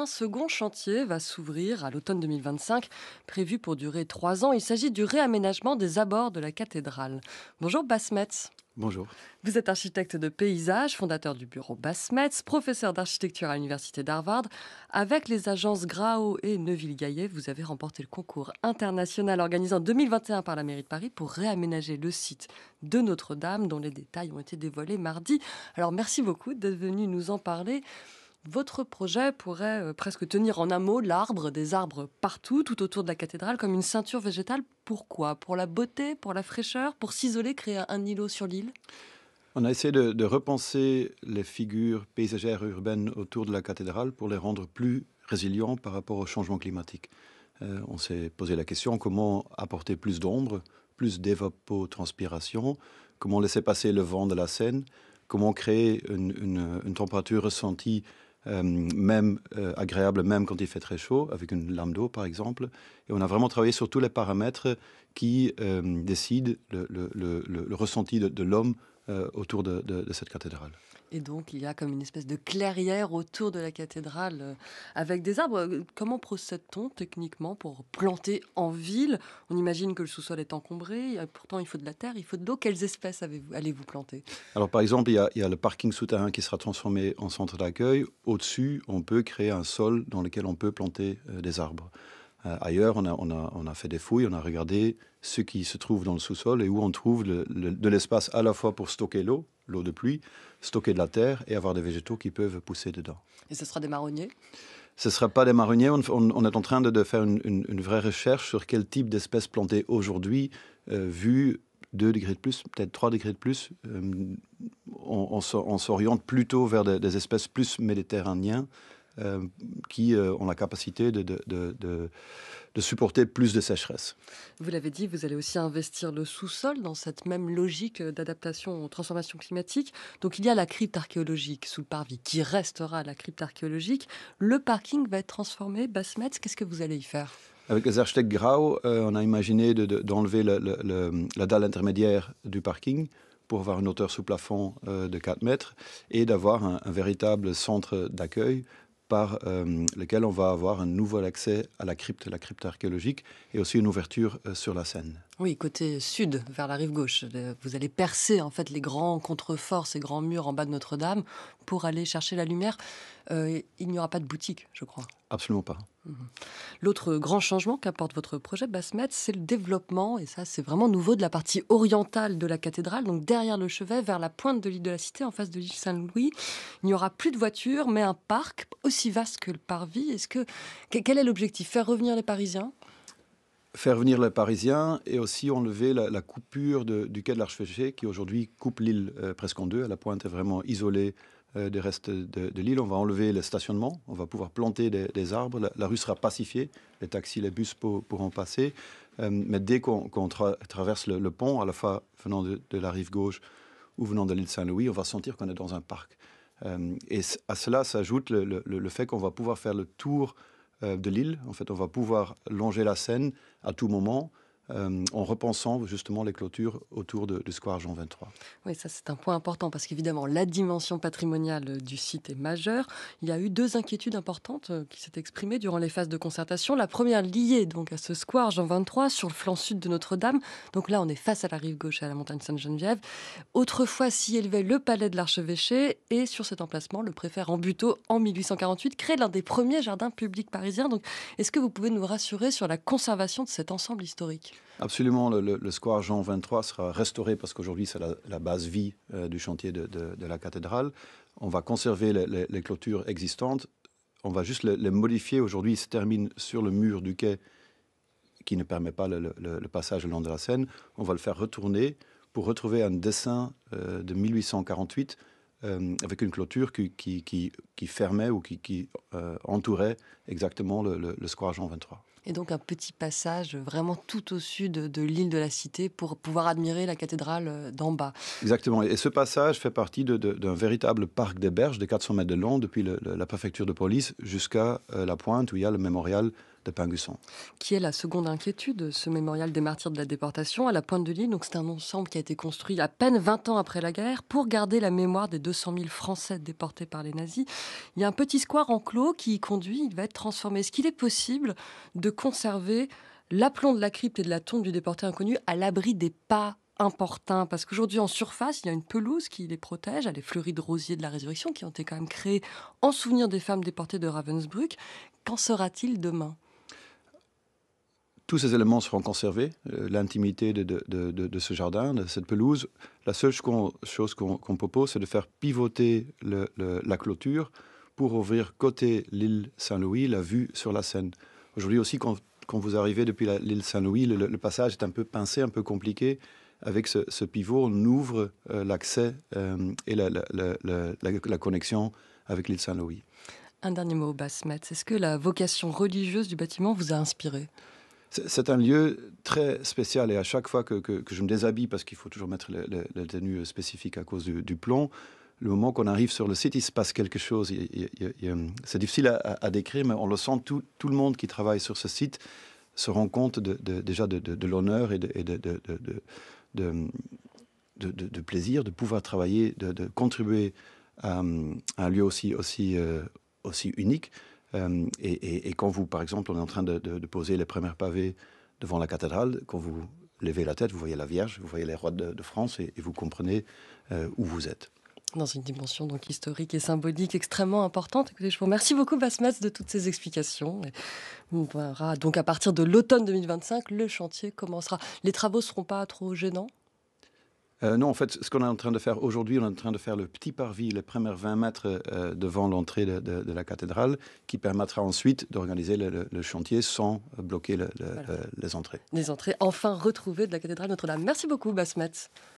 un second chantier va s'ouvrir à l'automne 2025, prévu pour durer 3 ans. Il s'agit du réaménagement des abords de la cathédrale. Bonjour Basmetz. Bonjour. Vous êtes architecte de paysage, fondateur du bureau Basmetz, professeur d'architecture à l'université d'Harvard. Avec les agences Grao et Neuville-Gaillet, vous avez remporté le concours international organisé en 2021 par la mairie de Paris pour réaménager le site de Notre-Dame, dont les détails ont été dévoilés mardi. Alors merci beaucoup d'être venu nous en parler. Votre projet pourrait presque tenir en un mot l'arbre, des arbres partout, tout autour de la cathédrale, comme une ceinture végétale. Pourquoi ? Pour la beauté, pour la fraîcheur, pour s'isoler, créer un îlot sur l'île ? On a essayé de repenser les figures paysagères urbaines autour de la cathédrale pour les rendre plus résilients par rapport au changement climatique. On s'est posé la question comment apporter plus d'ombre, plus d'évapotranspiration, comment laisser passer le vent de la Seine, comment créer une température ressentie agréable même quand il fait très chaud, avec une lame d'eau par exemple. Et on a vraiment travaillé sur tous les paramètres qui décident le ressenti de l'homme autour de cette cathédrale. Et donc, il y a comme une espèce de clairière autour de la cathédrale avec des arbres. Comment procède-t-on techniquement pour planter en ville ? On imagine que le sous-sol est encombré. Pourtant, il faut de la terre, il faut de l'eau. Quelles espèces allez-vous planter ? Alors, par exemple, il y a le parking souterrain qui sera transformé en centre d'accueil. Au-dessus, on peut créer un sol dans lequel on peut planter des arbres. Ailleurs, on a fait des fouilles, on a regardé ce qui se trouve dans le sous-sol et où on trouve de l'espace à la fois pour stocker l'eau de pluie, stocker de la terre et avoir des végétaux qui peuvent pousser dedans. Et ce sera des marronniers ? Ce ne sera pas des marronniers. On est en train de faire une vraie recherche sur quel type d'espèces planter aujourd'hui, vu 2 degrés de plus, peut-être 3 degrés de plus. On s'oriente plutôt vers des espèces plus méditerranéennes qui ont la capacité de supporter plus de sécheresse. Vous l'avez dit, vous allez aussi investir le sous-sol dans cette même logique d'adaptation aux transformations climatiques. Donc il y a la crypte archéologique sous le parvis qui restera la crypte archéologique. Le parking va être transformé. Basmetz, qu'est-ce que vous allez y faire ? Avec les architectes Grau, on a imaginé d'enlever la dalle intermédiaire du parking pour avoir une hauteur sous plafond de 4 mètres et d'avoir un véritable centre d'accueil par lequel on va avoir un nouvel accès à la crypte archéologique et aussi une ouverture sur la Seine. Oui, côté sud, vers la rive gauche. Vous allez percer en fait les grands contreforts, ces grands murs en bas de Notre-Dame pour aller chercher la lumière. Il n'y aura pas de boutique, je crois. Absolument pas. L'autre grand changement qu'apporte votre projet Basmetz, c'est le développement, et ça c'est vraiment nouveau, de la partie orientale de la cathédrale, donc derrière le chevet, vers la pointe de l'île de la Cité, en face de l'île Saint-Louis. Il n'y aura plus de voitures, mais un parc aussi vaste que le parvis. Quel est l'objectif ? Faire revenir les Parisiens ? Faire venir les Parisiens et aussi enlever la coupure du quai de l'Archevêché qui aujourd'hui coupe l'île presque en deux. La pointe est vraiment isolée des restes de l'île. On va enlever le stationnement, on va pouvoir planter des arbres. La rue sera pacifiée, les taxis, les bus pourront passer. Mais dès qu'on traverse le pont, à la fois venant de la rive gauche ou venant de l'île Saint-Louis, on va sentir qu'on est dans un parc. Et à cela s'ajoute le fait qu'on va pouvoir faire le tour de l'île. En fait, on va pouvoir longer la Seine à tout moment en repensant justement les clôtures autour du square Jean 23. Oui, ça c'est un point important parce qu'évidemment la dimension patrimoniale du site est majeure. Il y a eu 2 inquiétudes importantes qui s'étaient exprimées durant les phases de concertation. La première liée donc à ce square Jean 23 sur le flanc sud de Notre-Dame. Donc là on est face à la rive gauche et à la montagne Sainte-Geneviève. Autrefois s'y élevait le palais de l'archevêché et sur cet emplacement le préfet Rambuteau en 1848 crée l'un des premiers jardins publics parisiens. Donc est-ce que vous pouvez nous rassurer sur la conservation de cet ensemble historique ? Absolument, le square Jean 23 sera restauré parce qu'aujourd'hui c'est la base vie du chantier de la cathédrale. On va conserver les clôtures existantes, on va juste les modifier. Aujourd'hui, il se termine sur le mur du quai qui ne permet pas le passage le long de la Seine. On va le faire retourner pour retrouver un dessin de 1848 avec une clôture qui fermait ou qui entourait exactement le square Jean 23. Et donc un petit passage vraiment tout au sud de l'île de la Cité pour pouvoir admirer la cathédrale d'en bas. Exactement. Et ce passage fait partie d'un véritable parc des berges de 400 mètres de long depuis la préfecture de police jusqu'à la pointe où il y a le mémorial Pingusson. Qui est la seconde inquiétude, ce mémorial des martyrs de la déportation à la Pointe de l'Île. Donc c'est un ensemble qui a été construit à peine 20 ans après la guerre pour garder la mémoire des 200 000 Français déportés par les nazis. Il y a un petit square enclos qui y conduit, il va être transformé. Est-ce qu'il est possible de conserver l'aplomb de la crypte et de la tombe du déporté inconnu à l'abri des pas importuns? Parce qu'aujourd'hui, en surface, il y a une pelouse qui les protège, à les fleuries de rosiers de la résurrection qui ont été quand même créées en souvenir des femmes déportées de Ravensbrück. Qu'en sera-t-il demain? Tous ces éléments seront conservés, l'intimité de ce jardin, de cette pelouse. La seule chose qu'on propose, c'est de faire pivoter la clôture pour ouvrir côté l'île Saint-Louis la vue sur la Seine. Aujourd'hui aussi, quand vous arrivez depuis l'île Saint-Louis, le passage est un peu pincé, un peu compliqué. Avec ce pivot, on ouvre l'accès et la connexion avec l'île Saint-Louis. Un dernier mot, Basmet. Est-ce que la vocation religieuse du bâtiment vous a inspiré? C'est un lieu très spécial et à chaque fois que je me déshabille, parce qu'il faut toujours mettre la tenue spécifique à cause du plomb, le moment qu'on arrive sur le site, il se passe quelque chose. C'est difficile à décrire, mais on le sent, tout le monde qui travaille sur ce site se rend compte déjà de l'honneur et de plaisir de pouvoir travailler, de contribuer à un lieu aussi unique. Et quand vous, par exemple, on est en train de poser les premiers pavés devant la cathédrale, quand vous levez la tête, vous voyez la Vierge, vous voyez les rois de France et vous comprenez où vous êtes. Dans une dimension donc historique et symbolique extrêmement importante. Écoutez, je vous remercie beaucoup, Basmet, de toutes ces explications. Et on verra donc à partir de l'automne 2025, le chantier commencera. Les travaux ne seront pas trop gênants? Non, en fait, ce qu'on est en train de faire aujourd'hui, on est en train de faire le petit parvis, les premiers 20 mètres devant l'entrée de la cathédrale, qui permettra ensuite d'organiser le chantier sans bloquer les entrées. Les entrées enfin retrouvées de la cathédrale Notre-Dame. Merci beaucoup, Basmet.